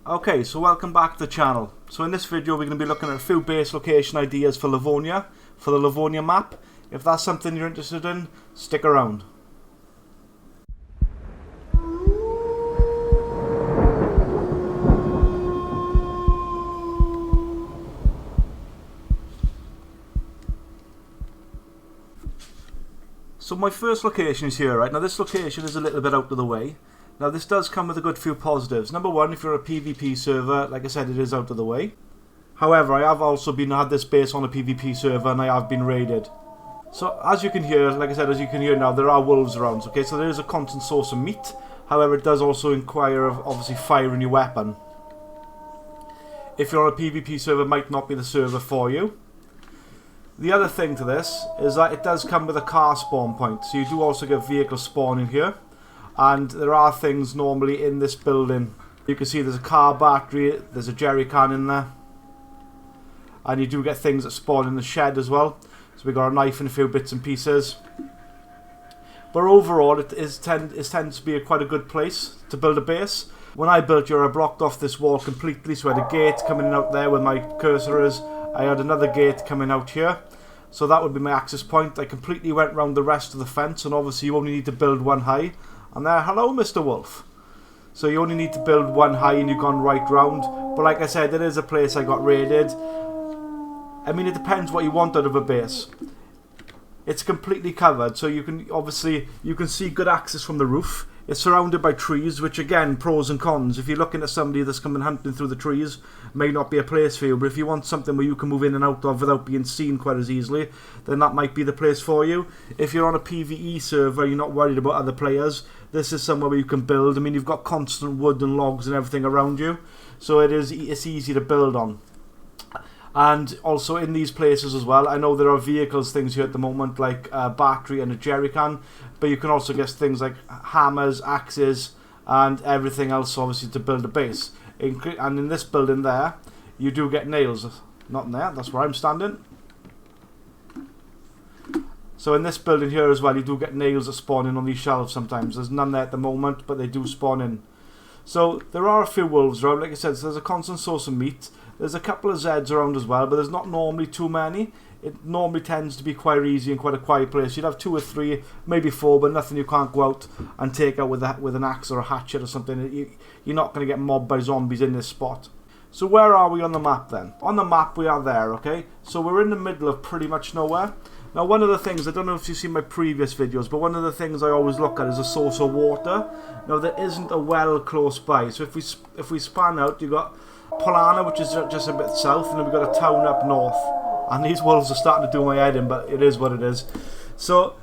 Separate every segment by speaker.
Speaker 1: Okay, so welcome back to the channel. So in this video we're going to be looking at a few base location ideas for Livonia, for the Livonia map. If that's something you're interested in, stick around. So my first location is here, right? Now this location is a little bit out of the way. Now this does come with a good few positives. Number one, if you're a PvP server, like I said, it is out of the way. However, I have also had this base on a PvP server and I have been raided. So as you can hear, like I said, as you can hear now, there are wolves around, okay? So there is a constant source of meat. However, it does also require of obviously firing your weapon. If you're on a PvP server, it might not be the server for you. The other thing to this is that it does come with a car spawn point. So you do also get vehicle spawn in here. And there are things normally in this building. You can see there's a car battery, there's a jerry can in there. And you do get things that spawn in the shed as well. So we got a knife and a few bits and pieces. But overall it tends to be quite a good place to build a base. When I built here, I blocked off this wall completely. So I had a gate coming out there where my cursor is. I had another gate coming out here. So that would be my access point. I completely went round the rest of the fence. And obviously you only need to build one high. And there, hello Mr. Wolf. So you only need to build one high and you've gone right round. But like I said, it is a place I got raided. I mean, it depends what you want out of a base. It's completely covered, so you can obviously see good access from the roof. It's surrounded by trees, which again, pros and cons. If you're looking at somebody that's coming hunting through the trees, may not be a place for you. But if you want something where you can move in and out of without being seen quite as easily, then that might be the place for you. If you're on a PvE server, you're not worried about other players, this is somewhere where you can build. I mean, you've got constant wood and logs and everything around you, so it's easy to build on. And also in these places as well, I know there are vehicles things here at the moment, like a battery and a jerry can, but you can also get things like hammers, axes, and everything else obviously to build a base. And in this building there, you do get nails. Not in there, that's where I'm standing. So in this building here as well, you do get nails that spawn in on these shelves sometimes. There's none there at the moment, but they do spawn in. So there are a few wolves around, like I said, so there's a constant source of meat. There's a couple of Zeds around as well, but there's not normally too many. It normally tends to be quite easy and quite a quiet place. You'd have 2 or 3, maybe 4, but nothing you can't go out and take out with an axe or a hatchet or something. You're not going to get mobbed by zombies in this spot. So where are we on the map then? On the map we are there, okay? So we're in the middle of pretty much nowhere. Now one of the things, I don't know if you've seen my previous videos, but one of the things I always look at is a source of water. Now there isn't a well close by, so if we span out, you've got Polana, which is just a bit south, and then we've got a town up north. And these wolves are starting to do my head in, but it is what it is. So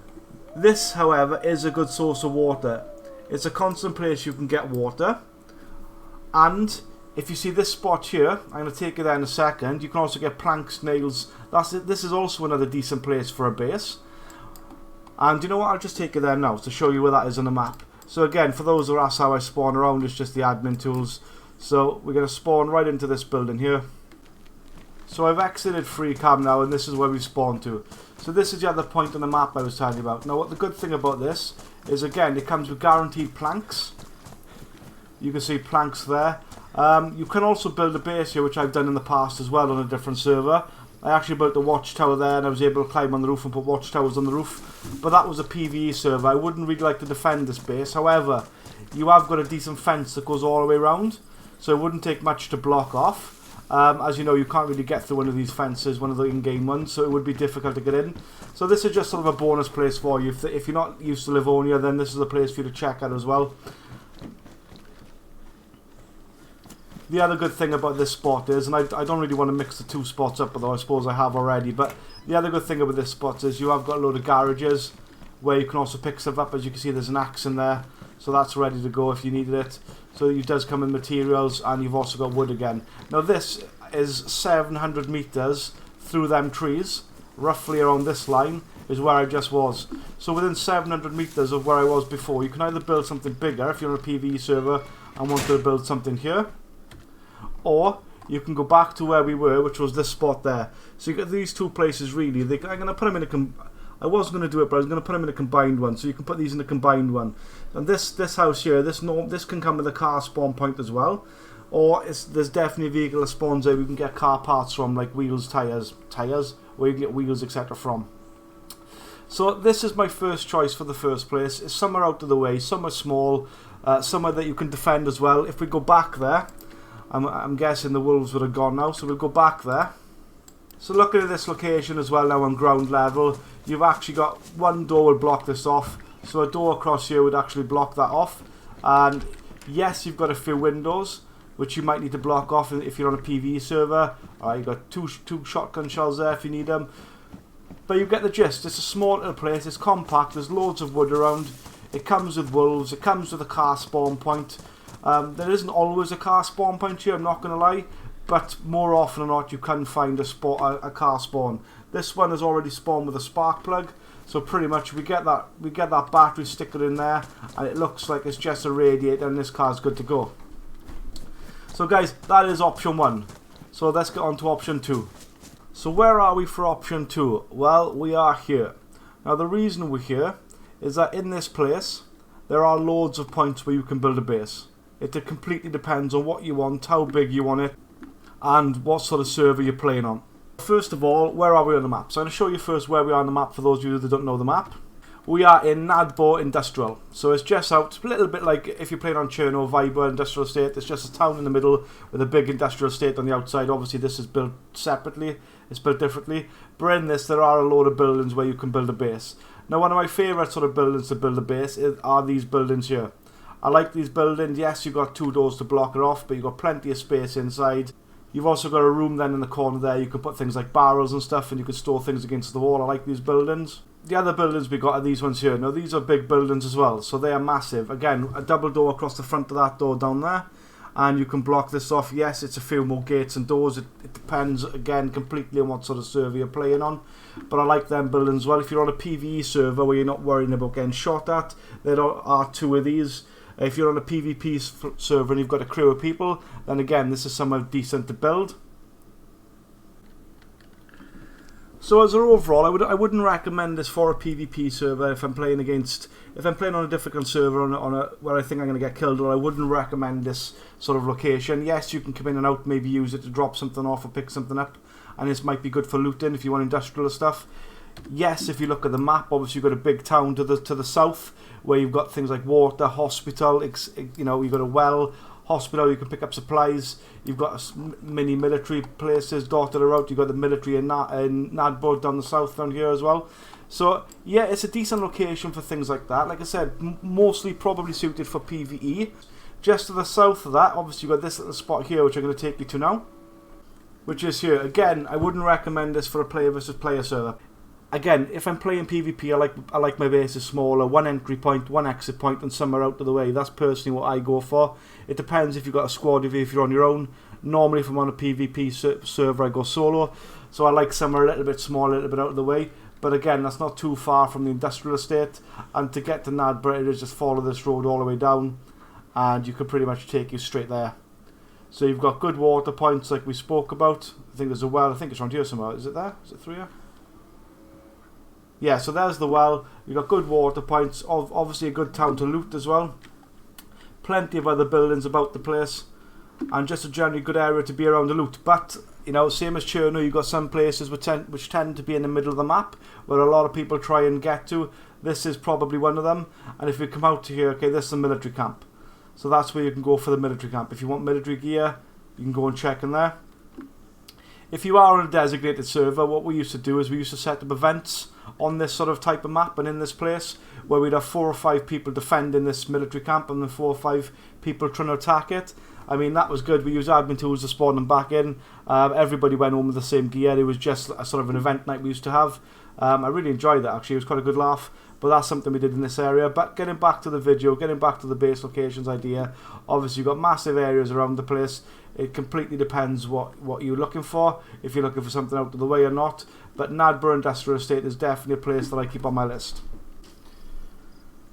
Speaker 1: this, however, is a good source of water. It's a constant place you can get water. And if you see this spot here, I'm going to take you there in a second, you can also get planks, nails. This is also another decent place for a base. And you know what, I'll just take you there now to show you where that is on the map. So again, for those who ask how I spawn around, it's just the admin tools. So we're going to spawn right into this building here. So I've exited free cam now, and this is where we spawn to. So this is the other point on the map I was telling you about. Now what the good thing about this is, again, it comes with guaranteed planks. You can see planks there. You can also build a base here, which I've done in the past as well on a different server. I actually built a watchtower there, and I was able to climb on the roof and put watchtowers on the roof. But that was a PvE server. I wouldn't really like to defend this base. However, you have got a decent fence that goes all the way around. So it wouldn't take much to block off. As you know, you can't really get through one of these fences, one of the in-game ones, so it would be difficult to get in. So this is just sort of a bonus place for you. If you're not used to Livonia, then this is a place for you to check out as well. The other good thing about this spot is, and I don't really want to mix the two spots up, although I suppose I have already, but the other good thing about this spot is you have got a load of garages where you can also pick stuff up. As you can see, there's an axe in there, so that's ready to go if you needed it. So it does come in materials, and you've also got wood again. Now this is 700 meters through them trees, roughly around this line is where I just was. So within 700 meters of where I was before, you can either build something bigger if you're on a PvE server and want to build something here, or you can go back to where we were, which was this spot there. So you get these two places really. I'm going to put them in a I was going to do it, but I was going to put them in a combined one. So you can put these in a combined one. And this house here, this can come with a car spawn point as well. or there's definitely a vehicle that spawns there we can get car parts from, like wheels, tyres, where you can get wheels, etc. from. So this is my first choice for the first place. It's somewhere out of the way, somewhere small, somewhere that you can defend as well. If we go back there, I'm guessing the wolves would have gone now, so we'll go back there. So looking at this location as well now on ground level, you've actually got one door will block this off. So a door across here would actually block that off. And yes, you've got a few windows, which you might need to block off if you're on a PvE server. You've got two shotgun shells there if you need them. But you get the gist. It's a small little place, it's compact, there's loads of wood around. It comes with wolves, it comes with a car spawn point. There isn't always a car spawn point here, I'm not going to lie. But more often than not, you can find a car spawn. This one has already spawned with a spark plug, so pretty much we get that battery sticker in there, and it looks like it's just a radiator, and this car's good to go. So guys, that is option 1. So let's get on to option 2. So where are we for option 2? Well, we are here. Now the reason we're here is that in this place there are loads of points where you can build a base. It completely depends on what you want, how big you want it, and what sort of server you're playing on. First of all, where are we on the map? So I'm going to show you first where we are on the map for those of you that don't know the map. We are in Nadbo Industrial. So it's just out, a little bit like if you're playing on Cherno, Viber Industrial Estate. It's just a town in the middle with a big industrial estate on the outside. Obviously this is built separately, it's built differently. But in this there are a load of buildings where you can build a base. Now one of my favourite sort of buildings to build a base are these buildings here. I like these buildings. Yes, you've got 2 doors to block it off, but you've got plenty of space inside. You've also got a room then in the corner there. You can put things like barrels and stuff, and you can store things against the wall. I like these buildings. The other buildings we got are these ones here. Now these are big buildings as well, so they are massive. Again, a double door across the front of that door down there, and you can block this off. Yes, it's a few more gates and doors. It depends, again, completely on what sort of server you're playing on. But I like them buildings as well. If you're on a PvE server where you're not worrying about getting shot at, there are 2 of these. If you're on a PvP server and you've got a crew of people, then again, this is somewhere decent to build. So as an overall, I wouldn't recommend this for a PvP server if I'm playing on a difficult server where I think I'm going to get killed, or I wouldn't recommend this sort of location. Yes, you can come in and out, maybe use it to drop something off or pick something up, and this might be good for looting if you want industrial stuff. Yes, if you look at the map, obviously you've got a big town to the south where you've got things like water, hospital, you've got a well, hospital, you can pick up supplies. You've got mini military places dotted around. You've got the military in Nadbo down the south down here as well. So yeah, it's a decent location for things like that. Like I said, mostly probably suited for PvE. Just to the south of that, obviously you've got this little spot here which I'm going to take you to now, which is here. Again, I wouldn't recommend this for a player versus player server. Again, if I'm playing PvP, I like my bases smaller, 1 entry point, 1 exit point, and somewhere out of the way. That's personally what I go for. It depends if you've got a squad, if you're on your own. Normally, if I'm on a PvP server, I go solo. So I like somewhere a little bit smaller, a little bit out of the way. But again, that's not too far from the industrial estate. And to get to Nadbo, it is just follow this road all the way down, and you can pretty much take you straight there. So you've got good water points like we spoke about. I think there's a well. I think it's around here somewhere. Is it there? Is it through here? Yeah, so there's the well. You've got good water points, obviously a good town to loot as well. Plenty of other buildings about the place, and just a generally good area to be around to loot. But, you know, same as Cherno, you've got some places which tend to be in the middle of the map, where a lot of people try and get to. This is probably one of them. And if you come out to here, okay, this is the military camp. So that's where you can go for the military camp. If you want military gear, you can go and check in there. If you are on a designated server, what we used to do is we used to set up events on this sort of type of map and in this place where we'd have 4 or 5 people defending this military camp and then 4 or 5 people trying to attack it. I mean, that was good. We used admin tools to spawn them back in. Everybody went home with the same gear. It was just a sort of an event night we used to have. I really enjoyed that, actually. It was quite a good laugh. But that's something we did in this area. But getting back to the video, getting back to the base locations idea, obviously you've got massive areas around the place. It completely depends what you're looking for, if you're looking for something out of the way or not. But Nadbo Industrial Estate is definitely a place that I keep on my list.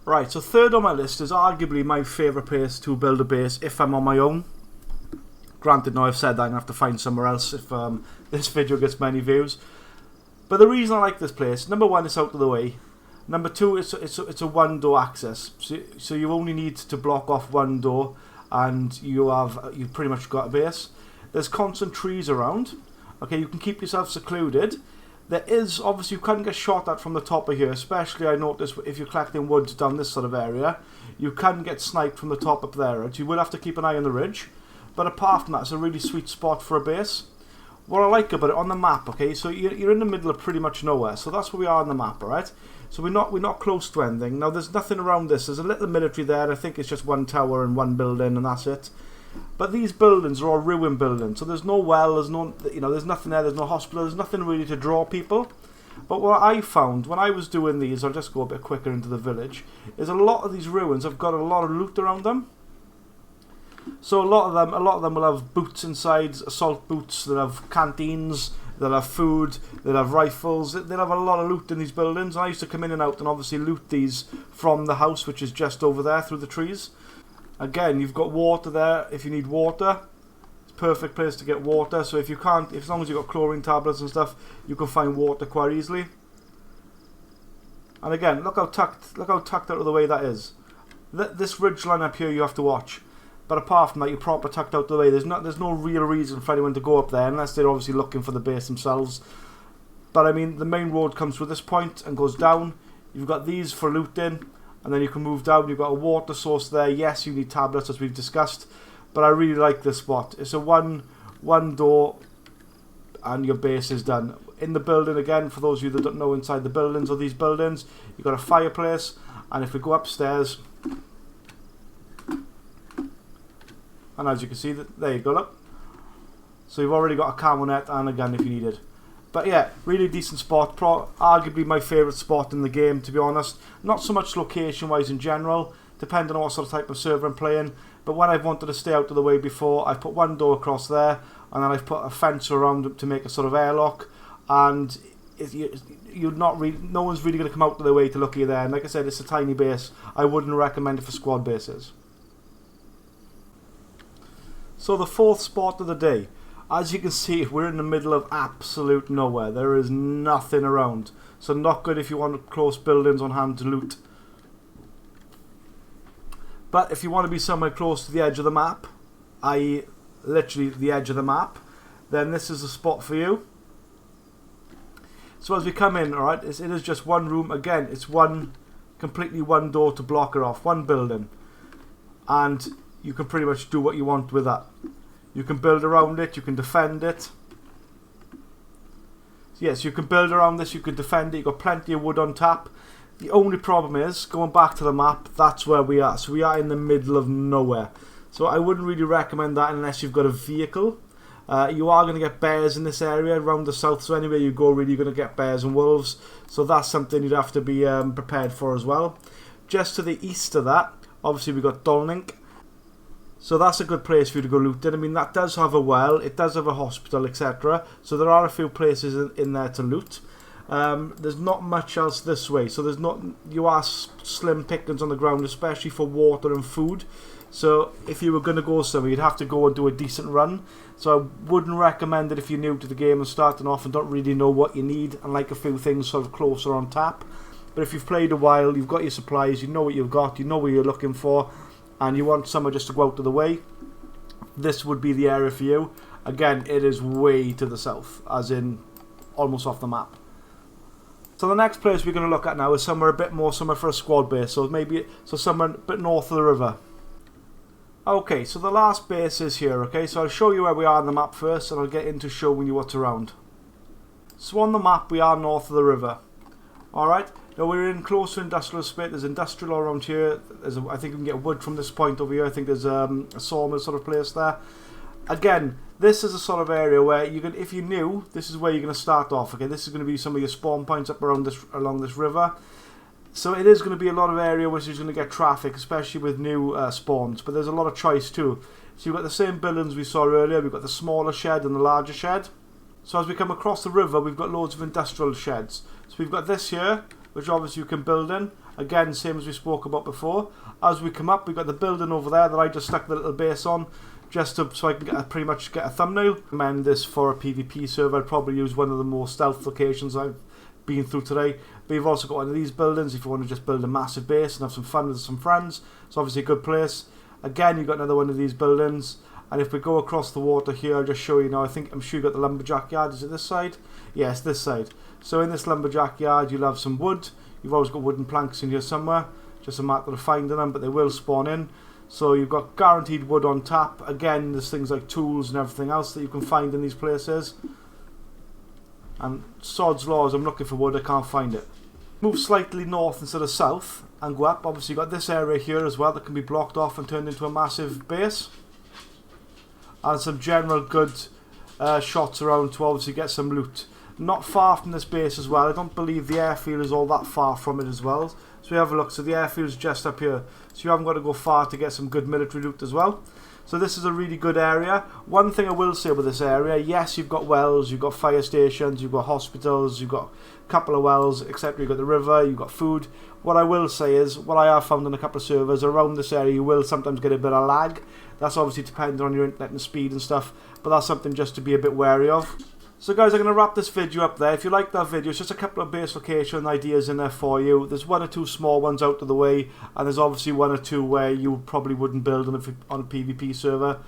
Speaker 1: Right, so third on my list is arguably my favourite place to build a base if I'm on my own. Granted, now I've said that, I'm going to have to find somewhere else if this video gets many views. But the reason I like this place, number one, it's out of the way. Number two, it's a one door access. So you only need to block off one door. and you've pretty much got a base. There's constant trees around. Okay, you can keep yourself secluded. There is, obviously, you can get shot at from the top of here, especially I noticed if you're collecting woods down this sort of area, you can get sniped from the top up there, right? You will have to keep an eye on the ridge, but apart from that, it's a really sweet spot for a base. What I like about it, on the map, okay, so you're in the middle of pretty much nowhere, so that's where we are on the map, alright? So we're not close to anything. Now, there's nothing around this. There's a little military there, I think it's just one tower and one building, and that's it. But these buildings are all ruined buildings, so there's no well, there's no, there's nothing there, there's no hospital, there's nothing really to draw people. But what I found when I was doing these, I'll just go a bit quicker into the village, is a lot of these ruins have got a lot of loot around them. So a lot of them will have boots inside, assault boots, they'll have canteens, they'll have food, they'll have rifles, they'll have a lot of loot in these buildings. And I used to come in and out and obviously loot these from the house, which is just over there through the trees. Again, you've got water there if you need water. It's a perfect place to get water. So if you can't, as long as you've got chlorine tablets and stuff, you can find water quite easily. And again, look how tucked out of the way that is. This ridge line up here you have to watch. But apart from that, you're proper tucked out of the way. There's no real reason for anyone to go up there unless they're obviously looking for the base themselves. But I mean, the main road comes through this point and goes down. You've got these for looting. And then you can move down, you've got a water source there. Yes, you need tablets as we've discussed. But I really like this spot. It's a one door and your base is done. In the building again, for those of you that don't know, inside the buildings or these buildings, you've got a fireplace. And if we go upstairs, and as you can see, there you go, look. So you've already got a camo net and a gun if you need it. But yeah, really decent spot. Arguably my favourite spot in the game, to be honest. Not so much location-wise in general, depending on what sort of type of server I'm playing. But when I've wanted to stay out of the way before, I've put one door across there, and then I've put a fence around it to make a sort of airlock. And no one's really going to come out of their way to look at you there. And like I said, it's a tiny base. I wouldn't recommend it for squad bases. So the fourth spot of the day. As you can see, we're in the middle of absolute nowhere. There is nothing around. So not good if you want close buildings on hand to loot. But if you want to be somewhere close to the edge of the map, i.e. literally the edge of the map, then this is the spot for you. So as we come in, alright, it is just one room. Again, it's completely one door to block it off, one building. And you can pretty much do what you want with that. You can build around it, you can defend it. Yes, you can build around this, you can defend it, you've got plenty of wood on tap. The only problem is, going back to the map, that's where we are. So we are in the middle of nowhere. So I wouldn't really recommend that unless you've got a vehicle. You are going to get bears in this area around the south, so anywhere you go really you're going to get bears and wolves. So that's something you'd have to be prepared for as well. Just to the east of that, obviously we've got Dolnink. So that's a good place for you to go loot in. I mean, that does have a well, it does have a hospital, etc. So there are a few places in there to loot. There's not much else this way. So you are slim pickings on the ground, especially for water and food. So if you were going to go somewhere, you'd have to go and do a decent run. So I wouldn't recommend it if you're new to the game and starting off and don't really know what you need and like a few things sort of closer on tap. But if you've played a while, you've got your supplies, you know what you've got, you know what you're looking for, and you want somewhere just to go out of the way, this would be the area for you. Again, it is way to the south, as in almost off the map. So the next place we're going to look at now is somewhere for a squad base, so somewhere a bit north of the river. Okay, so the last base is here, okay, so I'll show you where we are on the map first, and I'll get into showing you what's around. So on the map we are north of the river. Alright, now we're in close to industrial estate. There's industrial all around here. I think we can get wood from this point over here. I think there's a sawmill sort of place there. Again, this is a sort of area where you can, if you're new, this is where you're going to start off. Okay, this is going to be some of your spawn points up around along this river. So it is going to be a lot of area which is going to get traffic, especially with new spawns. But there's a lot of choice too. So you've got the same buildings we saw earlier. We've got the smaller shed and the larger shed. So as we come across the river, we've got loads of industrial sheds. So we've got this here, which obviously you can build in. Again, same as we spoke about before. As we come up, we've got the building over there that I just stuck the little base on, so I can pretty much get a thumbnail. I recommend this for a PvP server. I'd probably use one of the more stealth locations I've been through today. But you've also got one of these buildings if you want to just build a massive base and have some fun with some friends. It's obviously a good place. Again, you've got another one of these buildings. And if we go across the water here, I'll just show you now. I'm sure you've got the lumberjack yard. Is it this side? Yes, this side. So in this lumberjack yard, you'll have some wood. You've always got wooden planks in here somewhere. Just a matter of finding them, but they will spawn in. So you've got guaranteed wood on tap. Again, there's things like tools and everything else that you can find in these places. And sod's laws, I'm looking for wood, I can't find it. Move slightly north instead of south and go up. Obviously, you've got this area here as well that can be blocked off and turned into a massive base. And some general good shots around to obviously get some loot. Not far from this base as well. I don't believe the airfield is all that far from it as well. So we have a look. So the airfield's just up here. So you haven't got to go far to get some good military loot as well. So this is a really good area. One thing I will say about this area, yes, you've got wells, you've got fire stations, you've got hospitals, you've got a couple of wells, etc. You've got the river, you've got food. What I will say is, what I have found on a couple of servers, around this area you will sometimes get a bit of lag. That's obviously depending on your internet and speed and stuff, but that's something just to be a bit wary of. So guys, I'm going to wrap this video up there. If you like that video, it's just a couple of base location ideas in there for you. There's one or two small ones out of the way, and there's obviously one or two where you probably wouldn't build on a PvP server.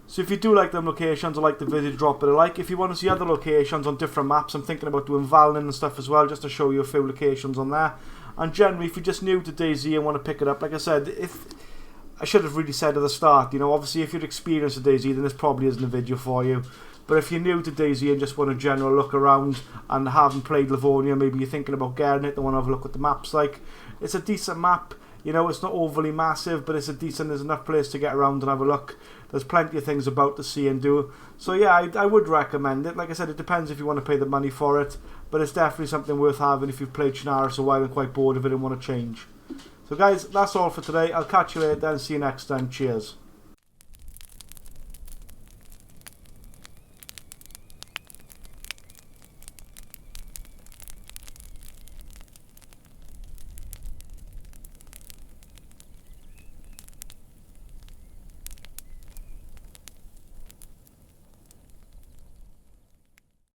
Speaker 1: So if you do like them locations or like the video, drop it a like. If you want to see other locations on different maps, I'm thinking about doing Valin and stuff as well, just to show you a few locations on there. And generally, if you're just new to Dayz and want to pick it up, like I said, I should have really said at the start, you know, obviously if you're experienced with Dayz, then this probably isn't a video for you. But if you're new to Dayz and just want a general look around and haven't played Livonia, maybe you're thinking about getting it, and want to have a look what the map's like. It's a decent map, you know, it's not overly massive, but it's a decent, there's enough place to get around and have a look. There's plenty of things about to see and do. So yeah, I would recommend it. Like I said, it depends if you want to pay the money for it, but it's definitely something worth having if you've played Chernarus a while and quite bored of it and want to change. So guys, that's all for today. I'll catch you later and see you next time. Cheers.